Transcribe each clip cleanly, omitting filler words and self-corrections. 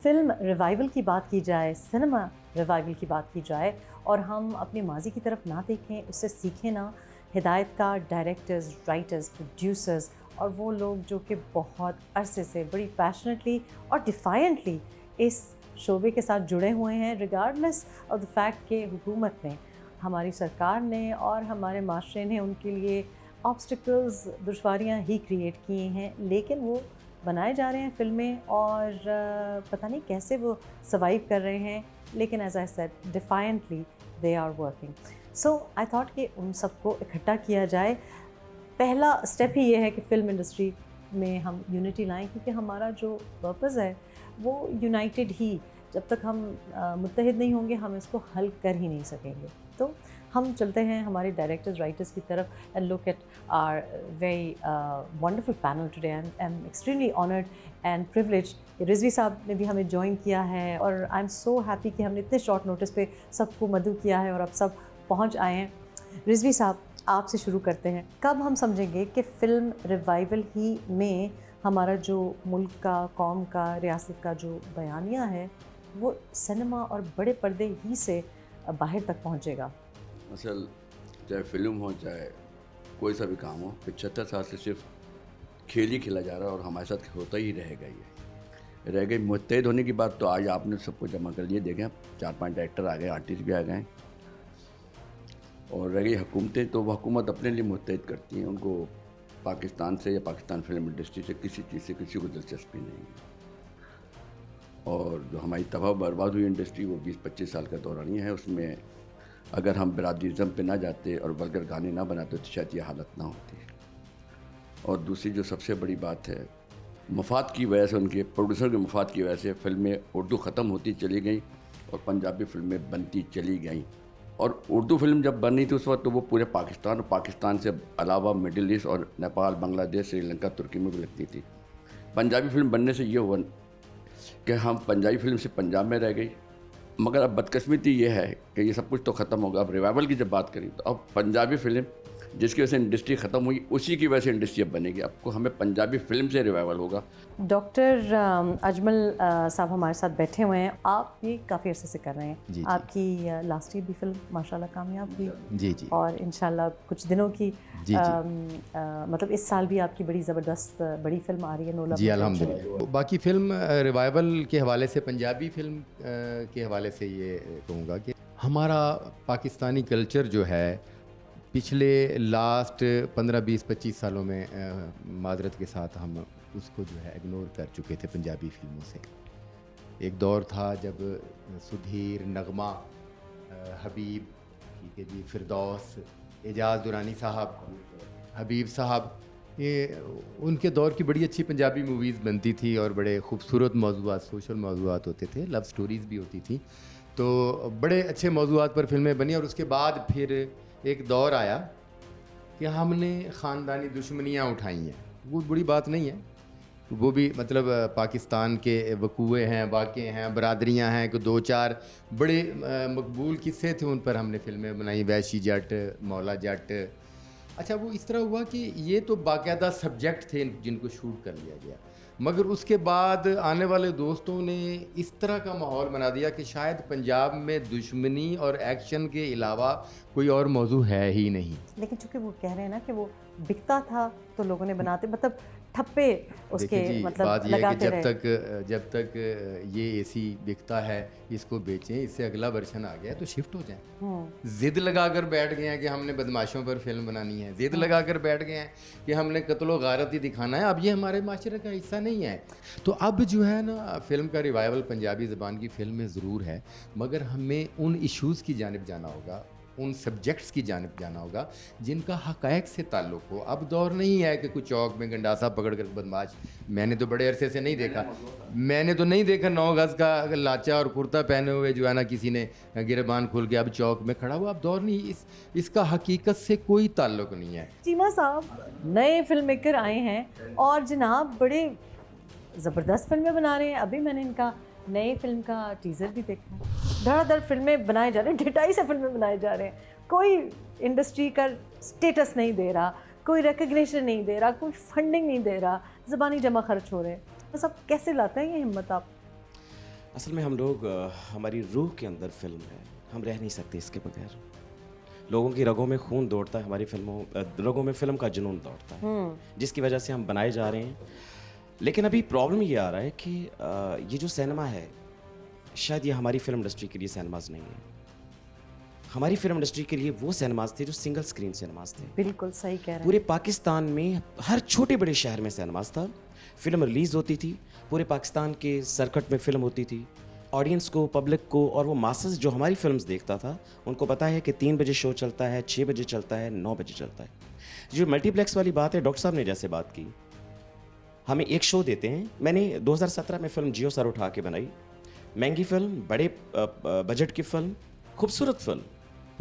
Film revival की बात की जाए, सिनेमा रिवाइवल की बात की जाए और हम अपने माज़ी की तरफ ना देखें, उससे सीखें ना, हिदायतकार, डायरेक्टर्स, राइटर्स, प्रोड्यूसर्स और वो लोग जो कि बहुत अरसे से बड़ी पैशनेटली और डिफायंटली इस शोबे के साथ जुड़े हुए हैं, रिगार्डलेस ऑफ द फैक्ट कि हुकूमत ने, हमारी सरकार ने और हमारे माशरे ने उनके लिए ऑब्स्टिकल्स, दुश्वारियाँ ही क्रिएट किए हैं, लेकिन वो बनाए जा रहे हैं फ़िल्में और पता नहीं कैसे वो सर्वाइव कर रहे हैं, लेकिन as I said definitely they are working. So I thought कि उन सबको इकट्ठा किया जाए। पहला स्टेप ही ये है कि फ़िल्म इंडस्ट्री में हम यूनिटी लाएं, क्योंकि हमारा जो पर्पज़ है वो यूनाइटेड ही, जब तक हम मुत्तहिद नहीं होंगे हम इसको हल कर ही नहीं सकेंगे। तो हम चलते हैं हमारे डायरेक्टर्स राइटर्स की तरफ and look at our very wonderful panel today. I am extremely honoured and privileged. Rizvi sahab ने भी हमें ज्वाइन किया है और आई एम सो हैप्पी कि हमने इतने शॉर्ट नोटिस पे सबको मदऊ किया है और अब सब पहुंच आए हैं। रिजवी साहब, आपसे शुरू करते हैं। कब हम समझेंगे कि फ़िल्म रिवाइवल ही में हमारा जो मुल्क का, कौम का, रियासत का जो बयानिया है वो सिनेमा और बड़े पर्दे ही से बाहर तक पहुंचेगा? असल चाहे फिल्म हो चाहे कोई सा भी काम हो, 75 साल से सिर्फ खेल ही खेला जा रहा है और हमारे साथ होता ही रहेगा। ये रह गई मुत्तहिद होने की बात, तो आज आपने सबको जमा कर लिए। देखें 4-5 डायरेक्टर आ गए, आर्टिस्ट भी आ गए, और रह गई हुकूमतें, तो वह हुकूमत अपने लिए मुत्तहिद करती हैं। उनको पाकिस्तान से या पाकिस्तान फिल्म इंडस्ट्री से किसी चीज़ से किसी को दिलचस्पी नहीं है। और जो हमारी तबाह बर्बाद हुई इंडस्ट्री वो 20-25 साल का दौरान है। उसमें अगर हम बिरादरिज़म पे ना जाते और वल्गर गाने ना बनाते तो शायद ये हालत ना होती। और दूसरी जो सबसे बड़ी बात है, मफाद की वजह से, उनके प्रोड्यूसर के मफाद की वजह से फिल्में उर्दू ख़त्म होती चली गई और पंजाबी फिल्में बनती चली गईं। और उर्दू फिल्म जब बनी थी उस वक्त तो वो पूरे पाकिस्तान और पाकिस्तान से अलावा मिडिल ईस्ट और नेपाल, बांग्लादेश, श्रीलंका, तुर्की में भी लगती थी। पंजाबी फिल्म बनने से ये हुआ कि हम पंजाबी फिल्म से पंजाब में रह गई। मगर अब बदकिस्मती ये है कि ये सब कुछ तो ख़त्म होगा। अब रिवाइवल की जब बात करें तो अब पंजाबी फिल्म जिसकी वजह से इंडस्ट्री ख़त्म हुई उसी की वजह से इंडस्ट्री अब बनेगी। आपको हमें पंजाबी फिल्म से रिवाइवल होगा। डॉक्टर अजमल साहब हमारे साथ बैठे हुए हैं। आप ये काफ़ी अरसे से कर रहे हैं। जी। आपकी लास्ट ईयर भी फिल्म माशाल्लाह कामयाब हुई। जी। और इंशाल्लाह कुछ दिनों की जी। मतलब इस साल भी आपकी बड़ी ज़बरदस्त बड़ी फिल्म आ रही है, नोला। जी अल्हम्दुलिल्लाह। बाकी फ़िल्म रिवाइवल के हवाले से, पंजाबी फ़िल्म के हवाले से ये कहूँगा कि हमारा पाकिस्तानी कल्चर जो है पिछले लास्ट 15-20-25 सालों में माजरत के साथ हम उसको जो है इग्नोर कर चुके थे पंजाबी फ़िल्मों से। एक दौर था जब सुधीर, नगमा, हबीब, ठीक है जी, फिरदौस, एजाज़ दुरानी साहब, हबीब साहब, ये उनके दौर की बड़ी अच्छी पंजाबी मूवीज़ बनती थी और बड़े खूबसूरत मौज़ूआत, सोशल मौज़ूआत होते थे, लव स्टोरीज़ भी होती थी। तो बड़े अच्छे मौज़ूआत पर फ़िल्में बनी। और उसके बाद फिर एक दौर आया कि हमने ख़ानदानी दुश्मनियाँ उठाई हैं। वो बुरी बात नहीं है, वो भी मतलब पाकिस्तान के वकूए हैं, वाक़े हैं, बरादरियाँ हैं कि 2-4 बड़े मकबूल किस्से थे, उन पर हमने फ़िल्में बनाई। वैशी जट, मौला जट। अच्छा, वो इस तरह हुआ कि ये तो बाकायदा सब्जेक्ट थे जिनको शूट कर लिया गया, मगर उसके बाद आने वाले दोस्तों ने इस तरह का माहौल बना दिया कि शायद पंजाब में दुश्मनी और एक्शन के अलावा कोई और मौजू है ही नहीं। लेकिन चूंकि वो कह रहे हैं ना कि वो बिकता था तो लोगों ने बनाते, मतलब ठप्पे उसके जी, मतलब बात यह है लगाते कि रहे। जब तक ये एसी बिकता है, इसको बेचें, इससे अगला वर्शन आ गया तो शिफ्ट हो जाएं। जिद लगाकर बैठ गए हैं कि हमने बदमाशों पर फिल्म बनानी है, जिद लगाकर बैठ गए हैं कि हमने कत्लो गारत ही दिखाना है। अब ये हमारे माशरे का हिस्सा नहीं है। तो अब जो है ना, फिल्म का रिवाइवल पंजाबी ज़बान की फिल्म में ज़रूर है, मगर हमें उन इशूज़ की जानिब जाना होगा, उन सब्जेक्ट्स की जानिब जाना होगा जिनका हक़ाइक़ से ताल्लुक़ हो। अब दौर नहीं है कि कुछ चौक में गंडासा पकड़ कर बदमाश, मैंने तो बड़े अरसे से नहीं देखा, मैंने तो नहीं देखा 9 गज़ का लाचा और कुर्ता पहने हुए जो है ना किसी ने गिरबान खोल के अब चौक में खड़ा हुआ। अब दौर नहीं, इसका हकीकत से कोई ताल्लुक़ नहीं है। चीमा साहब नए फिल्म मेकर आए हैं और जनाब बड़े ज़बरदस्त फिल्में बना रहे हैं। अभी मैंने इनका नई फिल्म का टीज़र भी देखा है। धड़ाधड़ फिल्में बनाए जा रहे हैं, ढिठाई से फिल्में बनाए जा रहे हैं। कोई इंडस्ट्री का स्टेटस नहीं दे रहा, कोई रिकग्निशन नहीं दे रहा, कोई फंडिंग नहीं दे रहा, ज़बानी जमा खर्च हो रहे हैं। तो सब कैसे लाते हैं ये हिम्मत आप? असल में हम लोग हमारी रूह के अंदर फिल्म है, हम रह नहीं सकते इसके बगैर। लोगों की रगों में खून दौड़ता है, हमारी फिल्मों रगों में फिल्म का जुनून दौड़ता है, जिसकी वजह से हम बनाए जा रहे हैं। लेकिन अभी प्रॉब्लम ये आ रहा है कि ये जो सिनेमा है, शायद ये हमारी फिल्म इंडस्ट्री के लिए सिनेमाज नहीं है। हमारी फिल्म इंडस्ट्री के लिए वो सिनेमाज थे जो सिंगल स्क्रीन सिनेमाज थे। बिल्कुल सही कह रहे हैं। पूरे पाकिस्तान में हर छोटे बड़े शहर में सिनेमाज था, फिल्म रिलीज होती थी, पूरे पाकिस्तान के सर्किट में फिल्म होती थी। ऑडियंस को, पब्लिक को और वो मासेस जो हमारी फिल्म्स देखता था, उनको पता है कि 3 बजे शो चलता है, 6 बजे चलता है, 9 बजे चलता है। जो मल्टीप्लेक्स वाली बात है, डॉक्टर साहब ने जैसे बात की, हमें एक शो देते हैं। मैंने 2017 में फिल्म जियो सर उठा के बनाई, महंगी फिल्म, बड़े बजट की फिल्म, खूबसूरत फिल्म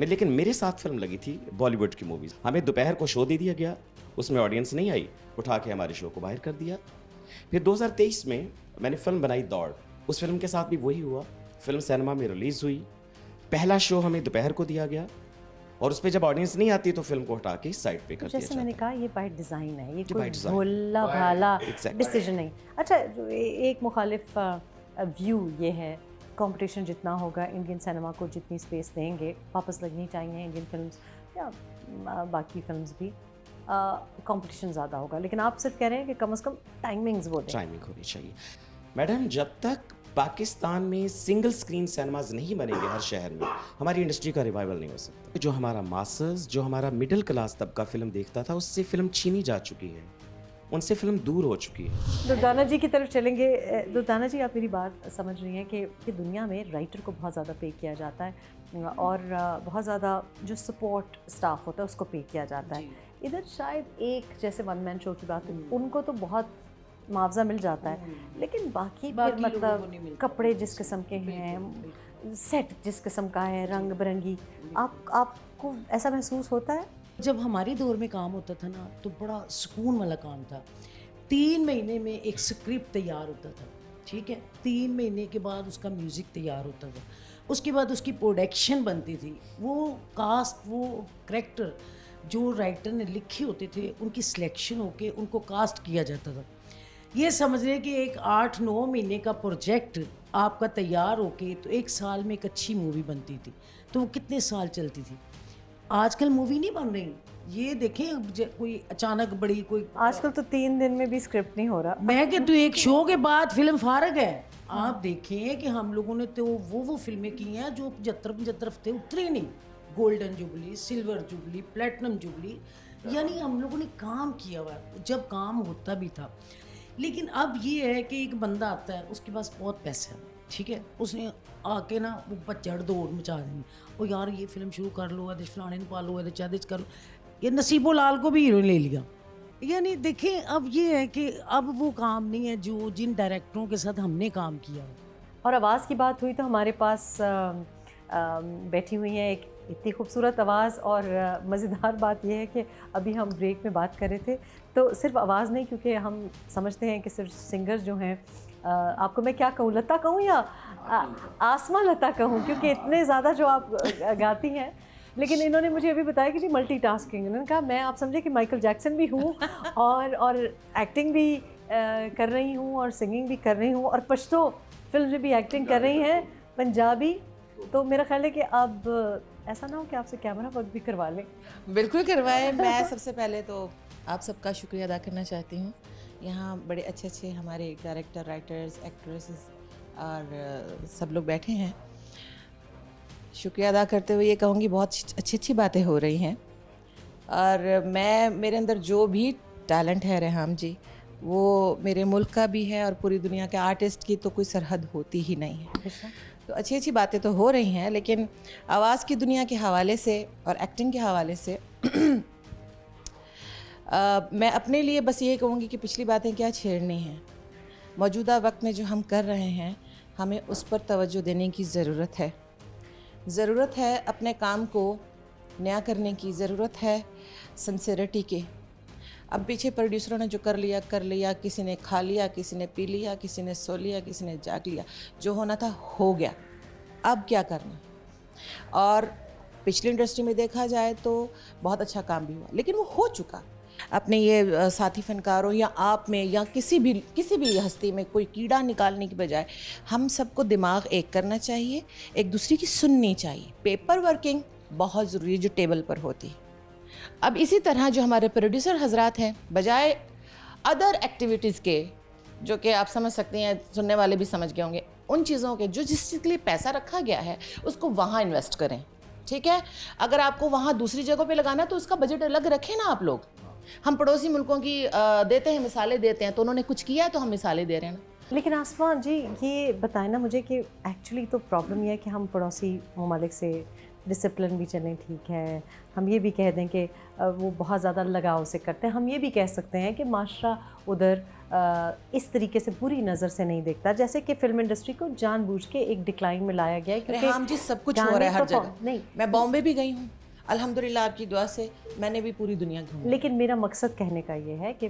लेकिन मेरे साथ फिल्म लगी थी बॉलीवुड की मूवीज। हमें दोपहर को शो दे दिया गया, उसमें ऑडियंस नहीं आई, उठा के हमारे शो को बाहर कर दिया। फिर 2023 में मैंने फिल्म बनाई दौड़, उस फिल्म के साथ भी वही हुआ। फिल्म सिनेमा में रिलीज हुई, पहला शो हमें दोपहर को दिया गया और उस पर जब ऑडियंस नहीं आती तो फिल्म को हटा के साइड पे कर दिया जैसे मैंने कहा, ये बाय डिज़ाइन है, ये by कोई design. भोला भाला Exactly. डिसीजन नहीं। अच्छा, एक मुखालिफ व्यू ये है, कंपटीशन जितना होगा, इंडियन सिनेमा को जितनी स्पेस देंगे, वापस लगनी चाहिए इंडियन फिल्म्स या बाकी फिल्म्स भी, कंपटीशन ज़्यादा होगा। लेकिन आप सिर्फ कह रहे हैं कि कम से कम टाइमिंग्स वो दें। टाइमिंग होनी चाहिए। मैडम, जब तक पाकिस्तान में सिंगल स्क्रीन सिनेमाज नहीं बनेंगे हर शहर में, हमारी इंडस्ट्री का रिवाइवल नहीं हो सकता। जो हमारा मासर्स, जो हमारा मिडिल क्लास तबका फिल्म देखता था, उससे फिल्म छीनी जा चुकी है, उनसे फिल्म दूर हो चुकी है। दुर्दाना जी की तरफ चलेंगे। दुर्दाना जी, आप मेरी बात समझ रही हैं कि दुनिया में राइटर को बहुत ज़्यादा पे किया जाता है और बहुत ज़्यादा जो सपोर्ट स्टाफ होता है उसको पे किया जाता है। इधर शायद एक जैसे वन मैन शो की बात है, उनको तो बहुत मुआवजा मिल जाता है, लेकिन बाकी फिर मतलब कपड़े जिस किस्म के हैं, सेट जिस किस्म का है, रंग बिरंगी, आपको ऐसा महसूस होता है? जब हमारे दौर में काम होता था ना, तो बड़ा सुकून वाला काम था। 3 महीने में एक स्क्रिप्ट तैयार होता था, ठीक है। 3 महीने के बाद उसका म्यूज़िक तैयार होता था, उसके बाद उसकी प्रोडक्शन बनती थी, वो कास्ट, वो करैक्टर जो राइटर ने लिखे होते थे, उनकी सिलेक्शन होके उनको कास्ट किया जाता था। ये समझ रहे कि एक 8-9 महीने का प्रोजेक्ट आपका तैयार होके तो 1 साल में एक अच्छी मूवी बनती थी, तो वो कितने साल चलती थी। आजकल मूवी नहीं बन रही, ये देखें कोई अचानक बड़ी कोई, आजकल तो 3 दिन में भी स्क्रिप्ट नहीं हो रहा। मैं कि तो एक शो के बाद फिल्म फारग है। आप देखें कि हम लोगों ने तो वो फिल्में की हैं जो 75 हफ्ते उतरी नहीं। Golden jubilee, silver jubilee, platinum jubilee, यानी हम लोगों ने काम किया हुआ है, जब काम होता भी था। लेकिन अब ये है कि एक बंदा आता है, उसके पास बहुत पैसा है, ठीक है, उसने आके ना वो पचड़ दौड़ मचा देनी, ओ यार ये फिल्म शुरू कर लो, एदे फलाने ने पालो, एदे चादे कर लो। ये नसीबो लाल को भी हीरो ले लिया। यानी देखें, अब ये है कि अब वो काम नहीं है जो जिन डायरेक्टरों के साथ हमने काम किया। और आवाज़ की बात हुई तो हमारे पास बैठी हुई है एक इतनी खूबसूरत आवाज़, और मज़ेदार बात यह है कि अभी हम ब्रेक में बात कर रहे थे तो सिर्फ आवाज़ नहीं, क्योंकि हम समझते हैं कि सिर्फ सिंगर जो हैं, आपको मैं क्या कहूँ, लता कहूँ या आसमा लता कहूँ, क्योंकि इतने ज़्यादा जो आप गाती हैं। लेकिन इन्होंने मुझे अभी बताया कि जी मल्टीटास्किंग, इन्होंने कहा मैं आप समझे कि माइकल जैक्सन भी हूँ और एक्टिंग भी कर रही हूँ और सिंगिंग भी कर रही हूँ और पश्तो फिल्म में भी एक्टिंग कर रही हैं, पंजाबी। तो मेरा ख्याल है कि अब ऐसा ना हो कि आपसे कैमरा वर्क भी करवा लें। बिल्कुल करवाएं। मैं सबसे पहले तो आप सबका शुक्रिया अदा करना चाहती हूँ। यहाँ बड़े अच्छे अच्छे हमारे डायरेक्टर, राइटर्स, एक्ट्रेसेस और सब लोग बैठे हैं। शुक्रिया अदा करते हुए ये कहूँगी, बहुत अच्छी अच्छी बातें हो रही हैं और मेरे अंदर जो भी टैलेंट है रेहाम जी, वो मेरे मुल्क का भी है और पूरी दुनिया के आर्टिस्ट की तो कोई सरहद होती ही नहीं है। तो अच्छी अच्छी बातें तो हो रही हैं, लेकिन आवाज़ की दुनिया के हवाले से और एक्टिंग के हवाले से मैं अपने लिए बस ये कहूँगी कि पिछली बातें क्या छेड़नी हैं। मौजूदा वक्त में जो हम कर रहे हैं, हमें उस पर तवज्जो देने की ज़रूरत है। ज़रूरत है अपने काम को नया करने की, ज़रूरत है सिंसियरिटी की। अब पीछे प्रोड्यूसरों ने जो कर लिया, किसी ने खा लिया, किसी ने पी लिया, किसी ने सो लिया, किसी ने जाग लिया, जो होना था हो गया, अब क्या करना। और पिछली इंडस्ट्री में देखा जाए तो बहुत अच्छा काम भी हुआ, लेकिन वो हो चुका। अपने ये साथी फनकारों या आप में या किसी भी हस्ती में कोई कीड़ा निकालने की बजाय हम सबको दिमाग एक करना चाहिए, एक दूसरे की सुननी चाहिए। पेपर वर्किंग बहुत ज़रूरी है जो टेबल पर होती है। अब इसी तरह जो हमारे प्रोड्यूसर हजरात हैं, बजाय अदर एक्टिविटीज़ के, जो कि आप समझ सकते हैं, सुनने वाले भी समझ गए होंगे, उन चीज़ों के जो जिस चीज़ के लिए पैसा रखा गया है उसको वहाँ इन्वेस्ट करें। ठीक है, अगर आपको वहाँ दूसरी जगह पे लगाना है तो उसका बजट अलग रखें ना आप लोग। हम पड़ोसी मुल्कों की देते हैं, मिसालें देते हैं, तो उन्होंने कुछ किया है तो हम मिसालें दे रहे हैं ना। लेकिन आसमान जी ये बताएं ना मुझे कि एक्चुअली तो प्रॉब्लम ये है कि हम पड़ोसी ममालिक से डिसिप्लिन भी चलें, ठीक है, हम ये भी कह दें कि वो बहुत ज़्यादा लगाव से करते हैं, हम ये भी कह सकते हैं कि माशरा उधर इस तरीके से बुरी नज़र से नहीं देखता, जैसे कि फिल्म इंडस्ट्री को जानबूझ के एक डिक्लाइन में लाया गया है। अरे हाँ जी, सब कुछ हो रहा है हर जगह। नहीं, मैं बॉम्बे भी गई हूँ, अल्हम्दुलिल्लाह आपकी दुआ से मैंने भी पूरी दुनिया घूमी। लेकिन मेरा मकसद कहने का ये है कि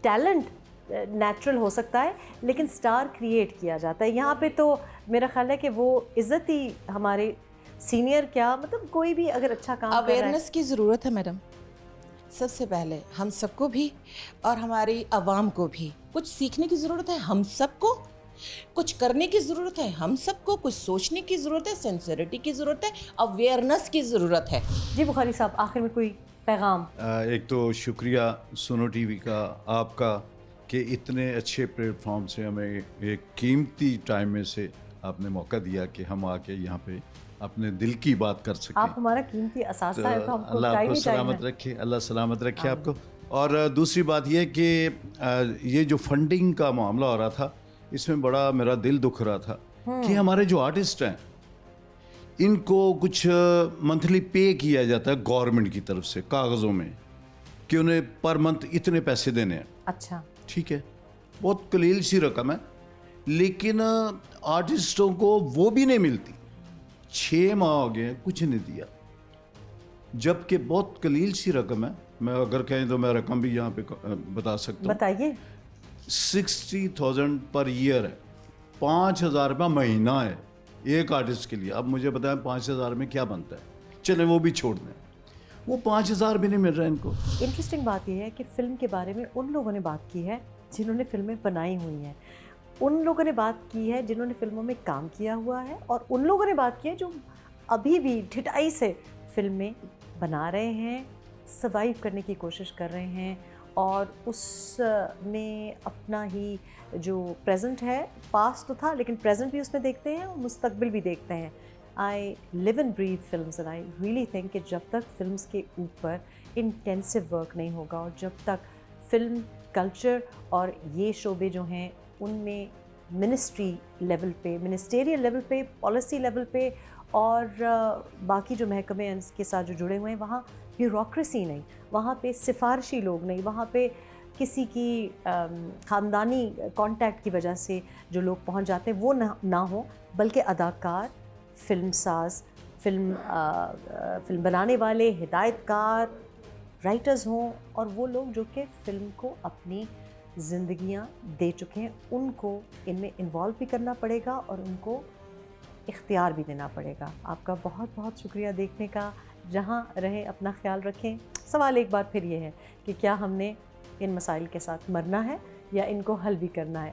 टैलेंट नेचुरल हो सकता है लेकिन स्टार क्रिएट किया जाता है। यहाँ पे तो मेरा ख्याल है कि वो इज़्ज़त ही हमारे सीनियर क्या, मतलब कोई भी अगर अच्छा काम कर रहा है। अवेयरनेस की ज़रूरत है मैडम, सबसे पहले हम सबको भी और हमारी आवाम को भी कुछ सीखने की ज़रूरत है। हम सबको कुछ करने की ज़रूरत है, हम सबको कुछ सोचने की ज़रूरत है, सिंसियरिटी की ज़रूरत है, अवेयरनेस की ज़रूरत है। जी बुखारी साहब, आखिर में कोई पैगाम? एक तो शुक्रिया सुनो टीवी का, आपका, कि इतने अच्छे प्लेटफॉर्म से हमें एक कीमती टाइम में से आपने मौका दिया कि हम आके यहाँ पे अपने दिल की बात कर सकें। आप हमारा कीमती असासा है तो हमको अल्लाह टाइम आपको ही टाइम सलामत है। रखे, अल्लाह सलामत रखे आपको। और दूसरी बात यह कि ये जो फंडिंग का मामला हो रहा था, इसमें बड़ा मेरा दिल दुख रहा था कि हमारे जो आर्टिस्ट हैं इनको कुछ मंथली पे किया जाता है गवर्नमेंट की तरफ से कागज़ों में कि उन्हें पर मंथ इतने पैसे देने हैं। अच्छा, ठीक है, बहुत कलील सी रकम है, लेकिन आर्टिस्टों को वो भी नहीं मिलती। 6 माह हो गए कुछ नहीं दिया, जबकि बहुत कलील सी रकम है। मैं अगर कहें तो मैं रकम भी यहाँ पे बता सकता हूँ। बताइए। 60,000 पर ईयर है, 5,000 रुपया महीना है एक आर्टिस्ट के लिए। अब मुझे बताएं 5,000 में क्या बनता है, चले वो भी छोड़ दें, वो 5,000 भी नहीं मिल रहा है इनको। इंटरेस्टिंग बात यह है कि फ़िल्म के बारे में उन लोगों ने बात की है जिन्होंने फ़िल्में बनाई हुई हैं, उन लोगों ने बात की है जिन्होंने फ़िल्मों में काम किया हुआ है, और उन लोगों ने बात की है जो अभी भी ढिठाई से फ़िल्में बना रहे हैं, सर्वाइव करने की कोशिश कर रहे हैं, और उसमें अपना ही जो प्रेजेंट है, पास्ट तो था लेकिन प्रेजेंट भी उसमें देखते हैं और मुस्तकबिल भी देखते हैं। I live and breathe films and I really think कि जब तक फिल्म्स के ऊपर इंटेंसिव वर्क नहीं होगा और जब तक फिल्म कल्चर और ये शोबे जो हैं उनमें मिनिस्ट्री लेवल पे, मिनिस्टेरियल लेवल पे, पॉलिसी लेवल पे और बाकी जो महकमे हैं इसके साथ जो जुड़े हुए हैं, वहाँ ब्यूरोक्रेसी नहीं, वहाँ पे सिफारशी लोग नहीं, वहाँ पे किसी की ख़ानदानी कांटेक्ट की वजह से जो लोग पहुँच जाते हैं वो ना हो, बल्कि अदाकार, फिल्मसाज, फिल्म बनाने वाले, हिदायतकार, राइटर्स हों, और वो लोग जो कि फ़िल्म को अपनी ज़िंदगियाँ दे चुके हैं, उनको इनमें इन्वॉल्व भी करना पड़ेगा और उनको इख्तियार भी देना पड़ेगा। आपका बहुत बहुत शुक्रिया देखने का। जहाँ रहें अपना ख्याल रखें। सवाल एक बार फिर ये है कि क्या हमने इन मसाइल के साथ मरना है या इनको हल भी करना है?